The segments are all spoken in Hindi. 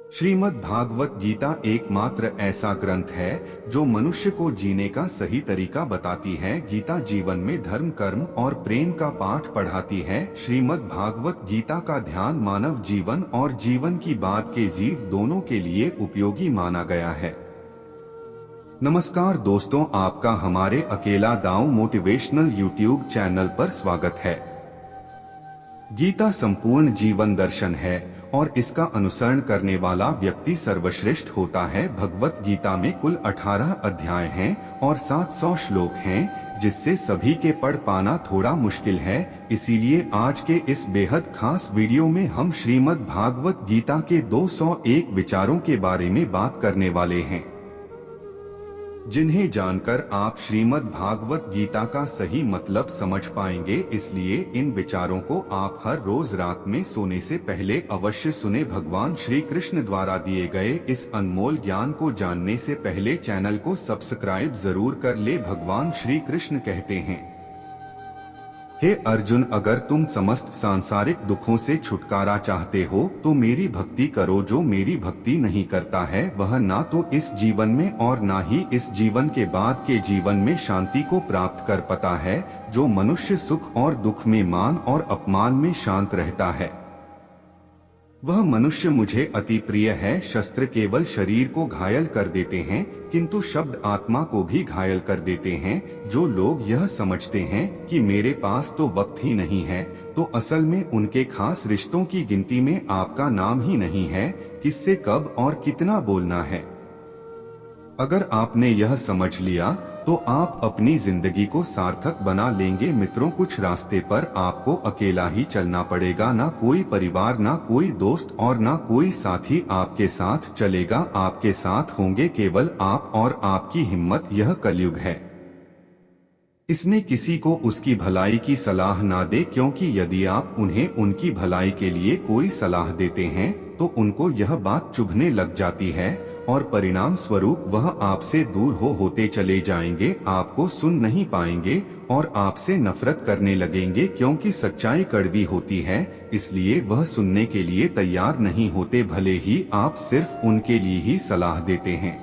श्रीमद् भागवत गीता एकमात्र ऐसा ग्रंथ है जो मनुष्य को जीने का सही तरीका बताती है। गीता जीवन में धर्म, कर्म और प्रेम का पाठ पढ़ाती है। श्रीमद् भागवत गीता का ध्यान मानव जीवन और जीवन की बात के जीव दोनों के लिए उपयोगी माना गया है। नमस्कार दोस्तों, आपका हमारे अकेला दांव मोटिवेशनल यूट्यूब चैनल पर स्वागत है। गीता संपूर्ण जीवन दर्शन है और इसका अनुसरण करने वाला व्यक्ति सर्वश्रेष्ठ होता है। भगवत गीता में कुल 18 अध्याय हैं और 700 श्लोक हैं, जिससे सभी के पढ़ पाना थोड़ा मुश्किल है। इसीलिए आज के इस बेहद खास वीडियो में हम श्रीमद् भागवत गीता के 201 विचारों के बारे में बात करने वाले हैं, जिन्हें जानकर आप श्रीमद् भागवत गीता का सही मतलब समझ पाएंगे। इसलिए इन विचारों को आप हर रोज रात में सोने से पहले अवश्य सुने। भगवान श्री कृष्ण द्वारा दिए गए इस अनमोल ज्ञान को जानने से पहले चैनल को सब्सक्राइब जरूर कर ले। भगवान श्री कृष्ण कहते हैं, हे अर्जुन, अगर तुम समस्त सांसारिक दुखों से छुटकारा चाहते हो तो मेरी भक्ति करो। जो मेरी भक्ति नहीं करता है वह ना तो इस जीवन में और ना ही इस जीवन के बाद के जीवन में शांति को प्राप्त कर पाता है। जो मनुष्य सुख और दुख में, मान और अपमान में शांत रहता है, वह मनुष्य मुझे अति प्रिय है। शस्त्र केवल शरीर को घायल कर देते हैं, किंतु शब्द आत्मा को भी घायल कर देते हैं। जो लोग यह समझते हैं कि मेरे पास तो वक्त ही नहीं है, तो असल में उनके खास रिश्तों की गिनती में आपका नाम ही नहीं है। किससे कब और कितना बोलना है, अगर आपने यह समझ लिया तो आप अपनी जिंदगी को सार्थक बना लेंगे। मित्रों, कुछ रास्ते पर आपको अकेला ही चलना पड़ेगा। ना कोई परिवार, ना कोई दोस्त और ना कोई साथी आपके साथ चलेगा। आपके साथ होंगे केवल आप और आपकी हिम्मत। यह कलयुग है, इसमें किसी को उसकी भलाई की सलाह ना दे, क्योंकि यदि आप उन्हें उनकी भलाई के लिए कोई सलाह देते हैं तो उनको यह बात चुभने लग जाती है और परिणाम स्वरूप वह आपसे दूर होते चले जाएंगे, आपको सुन नहीं पाएंगे और आपसे नफरत करने लगेंगे। क्योंकि सच्चाई कड़वी होती है, इसलिए वह सुनने के लिए तैयार नहीं होते, भले ही आप सिर्फ उनके लिए ही सलाह देते हैं।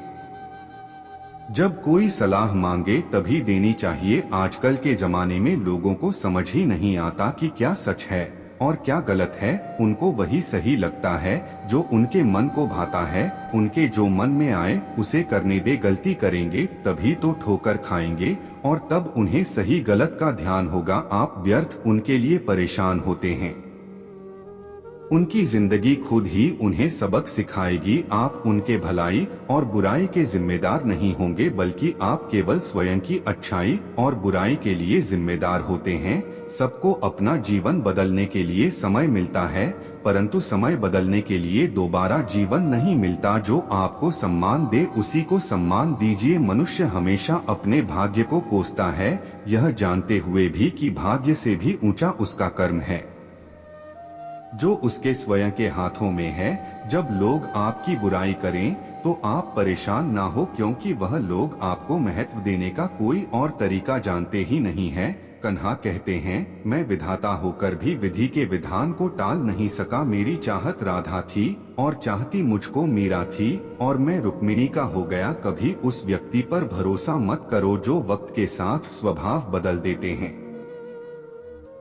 जब कोई सलाह मांगे तभी देनी चाहिए। आजकल के जमाने में लोगों को समझ ही नहीं आता कि क्या सच है और क्या गलत है। उनको वही सही लगता है जो उनके मन को भाता है। उनके जो मन में आए उसे करने दे। गलती करेंगे तभी तो ठोकर खाएंगे और तब उन्हें सही गलत का ध्यान होगा। आप व्यर्थ उनके लिए परेशान होते हैं। उनकी जिंदगी खुद ही उन्हें सबक सिखाएगी। आप उनके भलाई और बुराई के जिम्मेदार नहीं होंगे, बल्कि आप केवल स्वयं की अच्छाई और बुराई के लिए जिम्मेदार होते हैं। सबको अपना जीवन बदलने के लिए समय मिलता है, परंतु समय बदलने के लिए दोबारा जीवन नहीं मिलता। जो आपको सम्मान दे उसी को सम्मान दीजिए। मनुष्य हमेशा अपने भाग्य को कोसता है, यह जानते हुए भी कि भाग्य से भी ऊंचा उसका कर्म है जो उसके स्वयं के हाथों में है। जब लोग आपकी बुराई करें तो आप परेशान ना हो, क्योंकि वह लोग आपको महत्व देने का कोई और तरीका जानते ही नहीं है। कन्हा कहते हैं, मैं विधाता होकर भी विधि के विधान को टाल नहीं सका। मेरी चाहत राधा थी और चाहती मुझको मीरा थी और मैं रुक्मिणी का हो गया। कभी उस व्यक्ति पर भरोसा मत करो जो वक्त के साथ स्वभाव बदल देते हैं।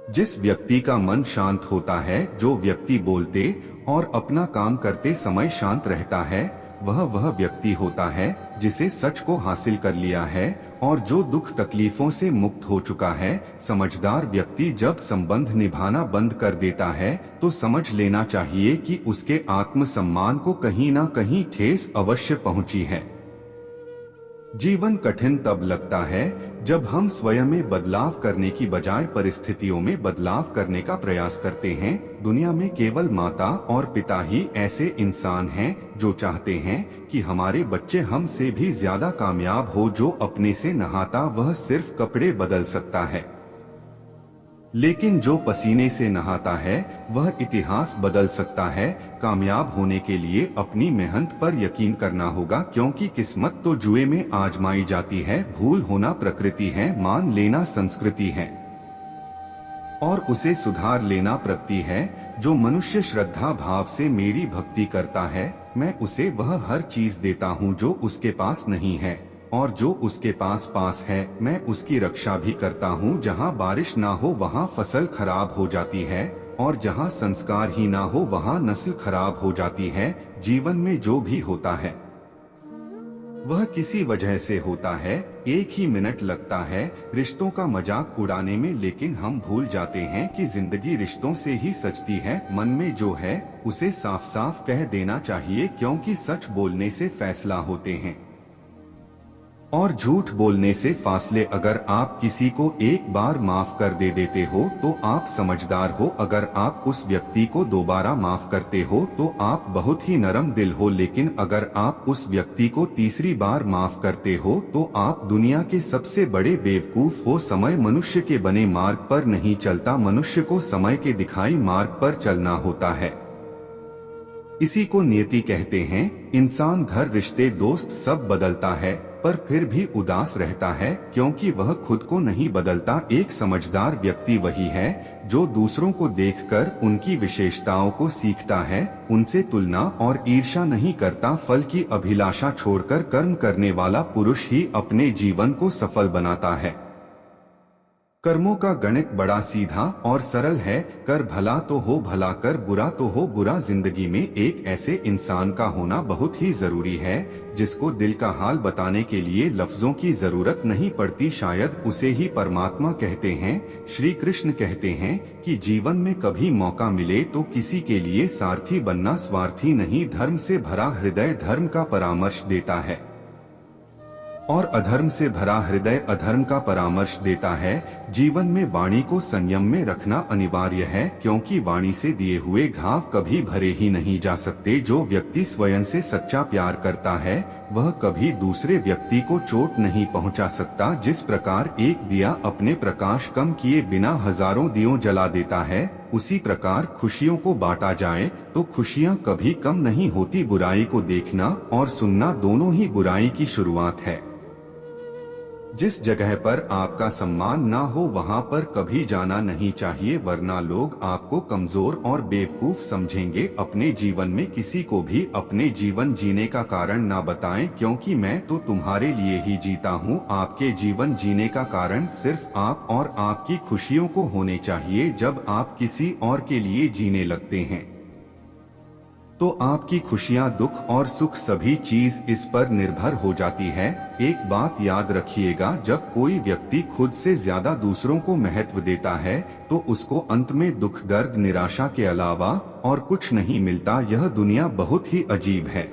जिस व्यक्ति का मन शांत होता है, जो व्यक्ति बोलते और अपना काम करते समय शांत रहता है, वह व्यक्ति होता है जिसे सच को हासिल कर लिया है और जो दुख तकलीफों से मुक्त हो चुका है। समझदार व्यक्ति जब संबंध निभाना बंद कर देता है तो समझ लेना चाहिए कि उसके आत्मसम्मान को कहीं ना कहीं ठेस अवश्य पहुंची है। जीवन कठिन तब लगता है जब हम स्वयं में बदलाव करने की बजाय परिस्थितियों में बदलाव करने का प्रयास करते हैं। दुनिया में केवल माता और पिता ही ऐसे इंसान हैं जो चाहते हैं कि हमारे बच्चे हमसे भी ज्यादा कामयाब हो। जो अपने से नहाता वह सिर्फ कपड़े बदल सकता है, लेकिन जो पसीने से नहाता है वह इतिहास बदल सकता है। कामयाब होने के लिए अपनी मेहनत पर यकीन करना होगा, क्योंकि किस्मत तो जुए में आजमाई जाती है। भूल होना प्रकृति है, मान लेना संस्कृति है और उसे सुधार लेना प्रगति है। जो मनुष्य श्रद्धा भाव से मेरी भक्ति करता है मैं उसे वह हर चीज देता हूँ जो उसके पास नहीं है, और जो उसके पास है मैं उसकी रक्षा भी करता हूँ। जहाँ बारिश ना हो वहाँ फसल खराब हो जाती है, और जहाँ संस्कार ही ना हो वहाँ नस्ल खराब हो जाती है। जीवन में जो भी होता है वह किसी वजह से होता है। एक ही मिनट लगता है रिश्तों का मजाक उड़ाने में, लेकिन हम भूल जाते हैं कि जिंदगी रिश्तों से ही सजती है। मन में जो है उसे साफ साफ कह देना चाहिए, क्योंकि सच बोलने से फैसला होते हैं और झूठ बोलने से फासले। अगर आप किसी को एक बार माफ कर देते हो तो आप समझदार हो। अगर आप उस व्यक्ति को दोबारा माफ करते हो तो आप बहुत ही नरम दिल हो। लेकिन अगर आप उस व्यक्ति को तीसरी बार माफ करते हो तो आप दुनिया के सबसे बड़े बेवकूफ हो। समय मनुष्य के बने मार्ग पर नहीं चलता, मनुष्य को समय के दिखाई मार्ग पर चलना होता है। इसी को नियति कहते हैं। इंसान घर, रिश्ते, दोस्त सब बदलता है पर फिर भी उदास रहता है, क्योंकि वह खुद को नहीं बदलता। एक समझदार व्यक्ति वही है जो दूसरों को देखकर उनकी विशेषताओं को सीखता है, उनसे तुलना और ईर्ष्या नहीं करता। फल की अभिलाषा छोड़कर कर्म करने वाला पुरुष ही अपने जीवन को सफल बनाता है। कर्मों का गणित बड़ा सीधा और सरल है। कर भला तो हो भला, कर बुरा तो हो बुरा। जिंदगी में एक ऐसे इंसान का होना बहुत ही जरूरी है जिसको दिल का हाल बताने के लिए लफ्जों की जरूरत नहीं पड़ती। शायद उसे ही परमात्मा कहते हैं। श्री कृष्ण कहते हैं कि जीवन में कभी मौका मिले तो किसी के लिए सारथी बनना, स्वार्थी नहीं। धर्म से भरा हृदय धर्म का परामर्श देता है और अधर्म से भरा हृदय अधर्म का परामर्श देता है। जीवन में वाणी को संयम में रखना अनिवार्य है, क्योंकि वाणी से दिए हुए घाव कभी भरे ही नहीं जा सकते। जो व्यक्ति स्वयं से सच्चा प्यार करता है वह कभी दूसरे व्यक्ति को चोट नहीं पहुंचा सकता। जिस प्रकार एक दिया अपने प्रकाश कम किए बिना हजारों दियों जला देता है, उसी प्रकार खुशियों को बांटा जाए तो खुशियां कभी कम नहीं होती। बुराई को देखना और सुनना दोनों ही बुराई की शुरुआत है। जिस जगह पर आपका सम्मान ना हो वहां पर कभी जाना नहीं चाहिए, वरना लोग आपको कमजोर और बेवकूफ समझेंगे। अपने जीवन में किसी को भी अपने जीवन जीने का कारण ना बताएं, क्योंकि मैं तो तुम्हारे लिए ही जीता हूं। आपके जीवन जीने का कारण सिर्फ आप और आपकी खुशियों को होने चाहिए। जब आप किसी और के लिए जीने लगते हैं तो आपकी खुशियां, दुख और सुख सभी चीज इस पर निर्भर हो जाती है। एक बात याद रखिएगा, जब कोई व्यक्ति खुद से ज्यादा दूसरों को महत्व देता है तो उसको अंत में दुख, दर्द, निराशा के अलावा और कुछ नहीं मिलता। यह दुनिया बहुत ही अजीब है।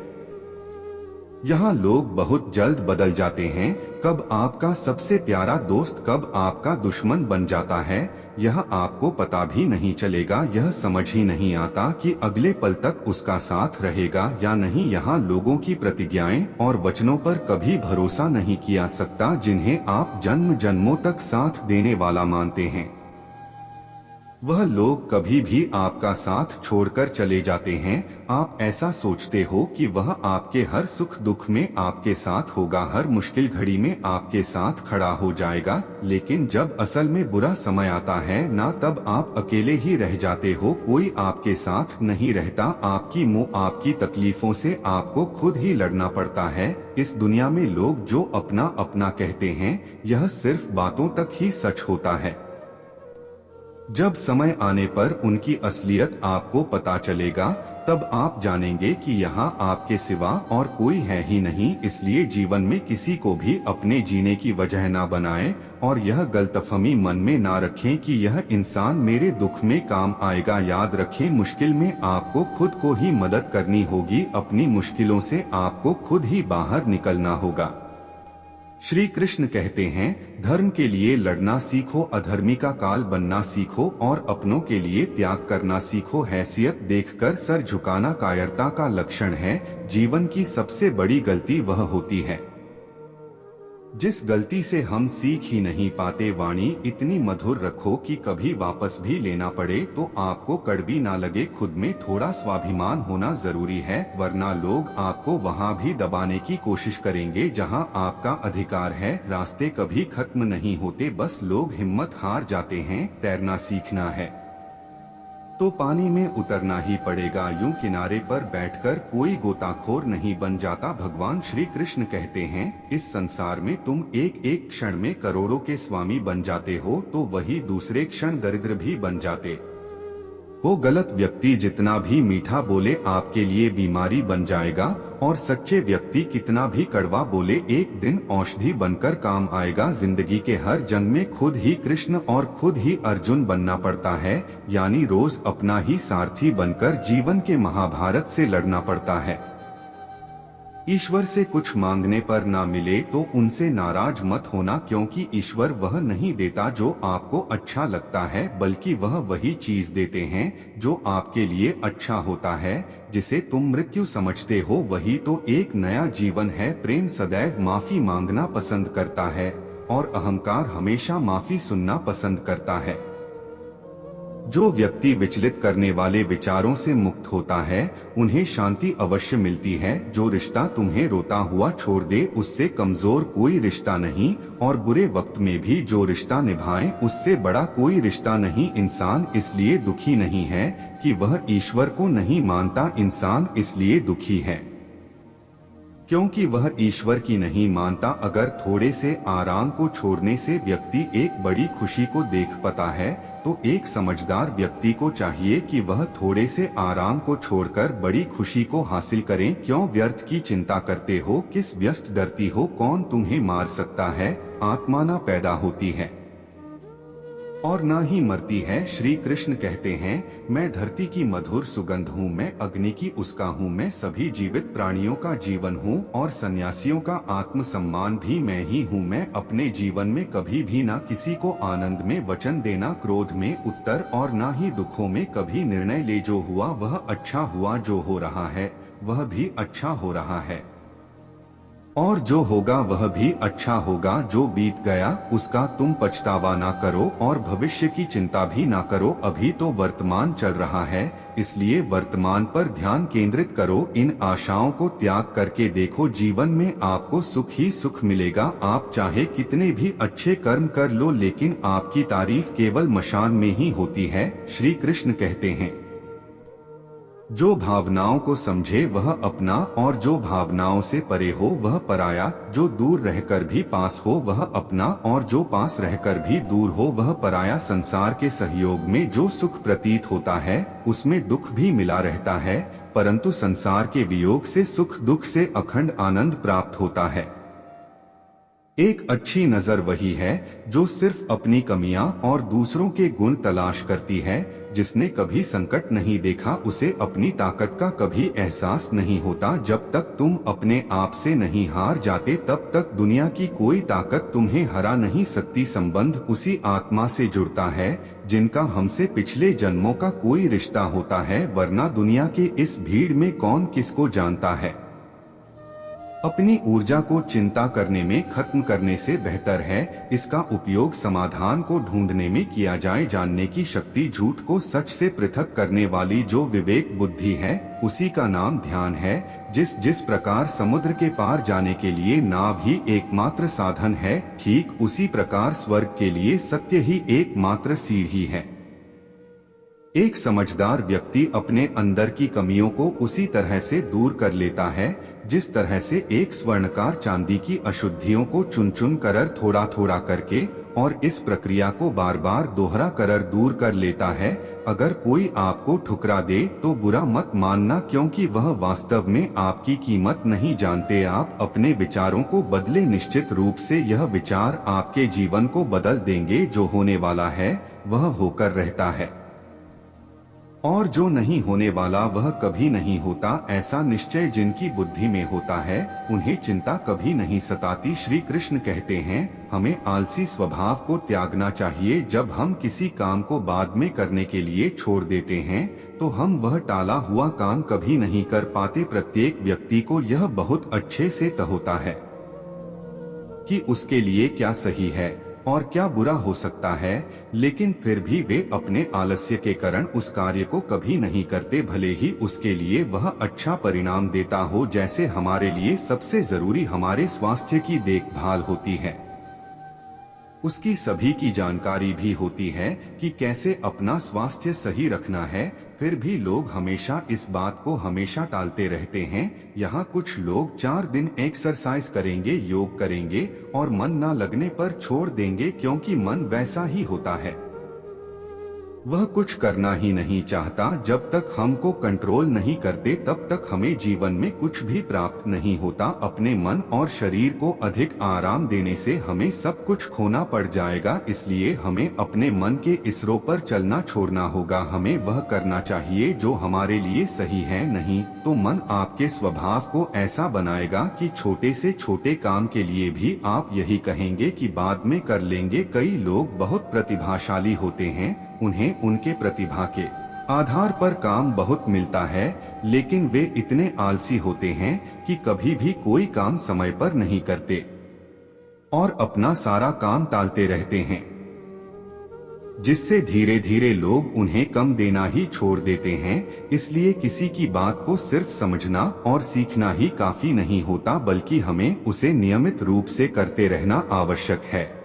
यहाँ लोग बहुत जल्द बदल जाते हैं। कब आपका सबसे प्यारा दोस्त कब आपका दुश्मन बन जाता है यह आपको पता भी नहीं चलेगा। यह समझ ही नहीं आता कि अगले पल तक उसका साथ रहेगा या नहीं। यहाँ लोगों की प्रतिज्ञाएं और वचनों पर कभी भरोसा नहीं किया सकता, जिन्हें आप जन्म जन्मों तक साथ देने वाला मानते हैं। वह लोग कभी भी आपका साथ छोड़कर चले जाते हैं। आप ऐसा सोचते हो कि वह आपके हर सुख दुख में आपके साथ होगा, हर मुश्किल घड़ी में आपके साथ खड़ा हो जाएगा, लेकिन जब असल में बुरा समय आता है ना, तब आप अकेले ही रह जाते हो। कोई आपके साथ नहीं रहता। आपकी तकलीफों से आपको खुद ही लड़ना पड़ता है। इस दुनिया में लोग जो अपना अपना कहते हैं यह सिर्फ बातों तक ही सच होता है। जब समय आने पर उनकी असलियत आपको पता चलेगा तब आप जानेंगे कि यहाँ आपके सिवा और कोई है ही नहीं। इसलिए जीवन में किसी को भी अपने जीने की वजह ना बनाएं और यह गलतफहमी मन में ना रखें कि यह इंसान मेरे दुख में काम आएगा। याद रखें, मुश्किल में आपको खुद को ही मदद करनी होगी। अपनी मुश्किलों से आपको खुद ही बाहर निकलना होगा। श्री कृष्ण कहते हैं, धर्म के लिए लड़ना सीखो, अधर्मी का काल बनना सीखो और अपनों के लिए त्याग करना सीखो। हैसियत देखकर सर झुकाना कायरता का लक्षण है। जीवन की सबसे बड़ी गलती वह होती है जिस गलती से हम सीख ही नहीं पाते। वाणी इतनी मधुर रखो कि कभी वापस भी लेना पड़े तो आपको कड़वी ना लगे। खुद में थोड़ा स्वाभिमान होना जरूरी है, वरना लोग आपको वहाँ भी दबाने की कोशिश करेंगे जहाँ आपका अधिकार है। रास्ते कभी खत्म नहीं होते, बस लोग हिम्मत हार जाते हैं। तैरना सीखना है तो पानी में उतरना ही पड़ेगा। यूं किनारे पर बैठकर कोई गोताखोर नहीं बन जाता। भगवान श्री कृष्ण कहते हैं, इस संसार में तुम एक एक क्षण में करोड़ों के स्वामी बन जाते हो तो वही दूसरे क्षण दरिद्र भी बन जाते। वो गलत व्यक्ति जितना भी मीठा बोले आपके लिए बीमारी बन जाएगा, और सच्चे व्यक्ति कितना भी कड़वा बोले एक दिन औषधि बनकर काम आएगा। जिंदगी के हर जंग में खुद ही कृष्ण और खुद ही अर्जुन बनना पड़ता है, यानी रोज अपना ही सारथी बनकर जीवन के महाभारत से लड़ना पड़ता है। ईश्वर से कुछ मांगने पर ना मिले तो उनसे नाराज मत होना, क्योंकि ईश्वर वह नहीं देता जो आपको अच्छा लगता है, बल्कि वह वही चीज देते हैं जो आपके लिए अच्छा होता है। जिसे तुम मृत्यु समझते हो वही तो एक नया जीवन है। प्रेम सदैव माफी मांगना पसंद करता है और अहंकार हमेशा माफी सुनना पसंद करता है। जो व्यक्ति विचलित करने वाले विचारों से मुक्त होता है उन्हें शांति अवश्य मिलती है। जो रिश्ता तुम्हें रोता हुआ छोड़ दे उससे कमजोर कोई रिश्ता नहीं, और बुरे वक्त में भी जो रिश्ता निभाए उससे बड़ा कोई रिश्ता नहीं। इंसान इसलिए दुखी नहीं है कि वह ईश्वर को नहीं मानता, इंसान इसलिए दुखी है क्योंकि वह ईश्वर की नहीं मानता। अगर थोड़े से आराम को छोड़ने से व्यक्ति एक बड़ी खुशी को देख पाता है तो एक समझदार व्यक्ति को चाहिए कि वह थोड़े से आराम को छोड़कर बड़ी खुशी को हासिल करें। क्यों व्यर्थ की चिंता करते हो, किस व्यस्त डरती हो, कौन तुम्हें मार सकता है। आत्मा न पैदा होती है और ना ही मरती है। श्री कृष्ण कहते हैं, मैं धरती की मधुर सुगंध हूँ, मैं अग्नि की उसका हूँ, मैं सभी जीवित प्राणियों का जीवन हूँ और सन्यासियों का आत्मसम्मान भी मैं ही हूँ। मैं अपने जीवन में कभी भी ना किसी को आनंद में वचन देना, क्रोध में उत्तर और ना ही दुखों में कभी निर्णय ले। जो हुआ वह अच्छा हुआ, जो हो रहा है वह भी अच्छा हो रहा है और जो होगा वह भी अच्छा होगा। जो बीत गया उसका तुम पछतावा ना करो और भविष्य की चिंता भी ना करो। अभी तो वर्तमान चल रहा है, इसलिए वर्तमान पर ध्यान केंद्रित करो। इन आशाओं को त्याग करके देखो, जीवन में आपको सुख ही सुख मिलेगा। आप चाहे कितने भी अच्छे कर्म कर लो, लेकिन आपकी तारीफ केवल मशान में ही होती है। श्री कृष्ण कहते हैं, जो भावनाओं को समझे वह अपना, और जो भावनाओं से परे हो वह पराया। जो दूर रहकर भी पास हो वह अपना, और जो पास रहकर भी दूर हो वह पराया। संसार के सहयोग में जो सुख प्रतीत होता है उसमें दुख भी मिला रहता है, परंतु संसार के वियोग से सुख दुख से अखंड आनंद प्राप्त होता है। एक अच्छी नजर वही है जो सिर्फ अपनी कमियां और दूसरों के गुण तलाश करती है। जिसने कभी संकट नहीं देखा उसे अपनी ताकत का कभी एहसास नहीं होता। जब तक तुम अपने आप से नहीं हार जाते तब तक दुनिया की कोई ताकत तुम्हें हरा नहीं सकती। संबंध उसी आत्मा से जुड़ता है जिनका हमसे पिछले जन्मों का कोई रिश्ता होता है, वरना दुनिया के इस भीड़ में कौन किसको जानता है। अपनी ऊर्जा को चिंता करने में खत्म करने से बेहतर है इसका उपयोग समाधान को ढूंढने में किया जाए। जानने की शक्ति झूठ को सच से पृथक करने वाली जो विवेक बुद्धि है उसी का नाम ध्यान है। जिस प्रकार समुद्र के पार जाने के लिए नाव ही एकमात्र साधन है, ठीक उसी प्रकार स्वर्ग के लिए सत्य ही एकमात्र सीढ़ी है। एक समझदार व्यक्ति अपने अंदर की कमियों को उसी तरह से दूर कर लेता है जिस तरह से एक स्वर्णकार चांदी की अशुद्धियों को चुन चुन कर थोड़ा थोड़ा करके और इस प्रक्रिया को बार बार दोहरा कर दूर कर लेता है। अगर कोई आपको ठुकरा दे तो बुरा मत मानना, क्योंकि वह वास्तव में आपकी कीमत नहीं जानते। आप अपने विचारों को बदले, निश्चित रूप से यह विचार आपके जीवन को बदल देंगे। जो होने वाला है वह होकर रहता है और जो नहीं होने वाला वह कभी नहीं होता। ऐसा निश्चय जिनकी बुद्धि में होता है उन्हें चिंता कभी नहीं सताती। श्री कृष्ण कहते हैं, हमें आलसी स्वभाव को त्यागना चाहिए। जब हम किसी काम को बाद में करने के लिए छोड़ देते हैं तो हम वह टाला हुआ काम कभी नहीं कर पाते। प्रत्येक व्यक्ति को यह बहुत अच्छे से तय होता है कि उसके लिए क्या सही है और क्या बुरा हो सकता है, लेकिन फिर भी वे अपने आलस्य के कारण उस कार्य को कभी नहीं करते, भले ही उसके लिए वह अच्छा परिणाम देता हो। जैसे हमारे लिए सबसे जरूरी हमारे स्वास्थ्य की देखभाल होती है, उसकी सभी की जानकारी भी होती है कि कैसे अपना स्वास्थ्य सही रखना है, फिर भी लोग हमेशा इस बात को हमेशा टालते रहते हैं। यहाँ कुछ लोग 4 दिन एक्सरसाइज करेंगे, योग करेंगे और मन ना लगने पर छोड़ देंगे क्योंकि मन वैसा ही होता है। वह कुछ करना ही नहीं चाहता। जब तक हमको कंट्रोल नहीं करते तब तक हमें जीवन में कुछ भी प्राप्त नहीं होता। अपने मन और शरीर को अधिक आराम देने से हमें सब कुछ खोना पड़ जाएगा, इसलिए हमें अपने मन के इसरो पर चलना छोड़ना होगा। हमें वह करना चाहिए जो हमारे लिए सही है, नहीं तो मन आपके स्वभाव को ऐसा बनाएगा कि छोटे से छोटे काम के लिए भी आप यही कहेंगे कि बाद में कर लेंगे। कई लोग बहुत प्रतिभाशाली होते हैं, उन्हें उनके प्रतिभा के आधार पर काम बहुत मिलता है, लेकिन वे इतने आलसी होते हैं कि कभी भी कोई काम समय पर नहीं करते और अपना सारा काम टालते रहते हैं, जिससे धीरे धीरे लोग उन्हें कम देना ही छोड़ देते हैं। इसलिए किसी की बात को सिर्फ समझना और सीखना ही काफी नहीं होता, बल्कि हमें उसे नियमित रूप से करते रहना आवश्यक है।